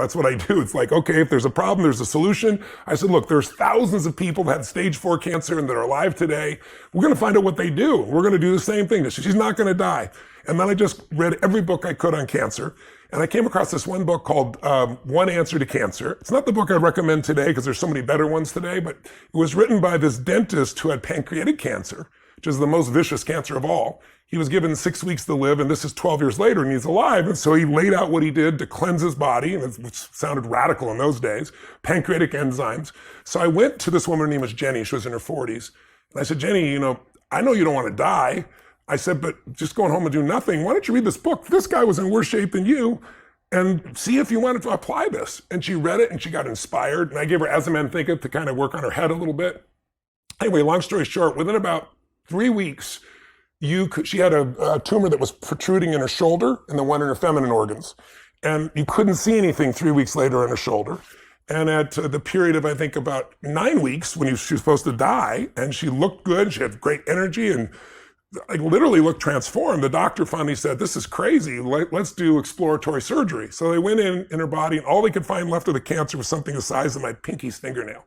That's what I do. It's like, okay, if there's a problem, there's a solution. I said, look, there's thousands of people that had stage 4 cancer and that are alive today. We're going to find out what they do. We're going to do the same thing. She's not going to die. And then I just read every book I could on cancer. And I came across this one book called One Answer to Cancer. It's not the book I'd recommend today because there's so many better ones today, but it was written by this dentist who had pancreatic cancer, which is the most vicious cancer of all. He was given 6 weeks to live, and this is 12 years later, and he's alive. And so he laid out what he did to cleanse his body, which sounded radical in those days, pancreatic enzymes. So I went to this woman, her name was Jenny. She was in her 40s. And I said, Jenny, I know you don't want to die. I said, but just going home and do nothing, why don't you read this book? This guy was in worse shape than you, and see if you wanted to apply this. And she read it, and she got inspired. And I gave her As a Man Thinketh to kind of work on her head a little bit. Anyway, long story short, within about 3 weeks, she had a tumor that was protruding in her shoulder and the one in her feminine organs. And you couldn't see anything 3 weeks later in her shoulder. And at the period of, I think, about 9 weeks when she was supposed to die, and she looked good, she had great energy, and literally looked transformed. The doctor finally said, this is crazy, let's do exploratory surgery. So they went in her body, and all they could find left of the cancer was something the size of my pinky fingernail.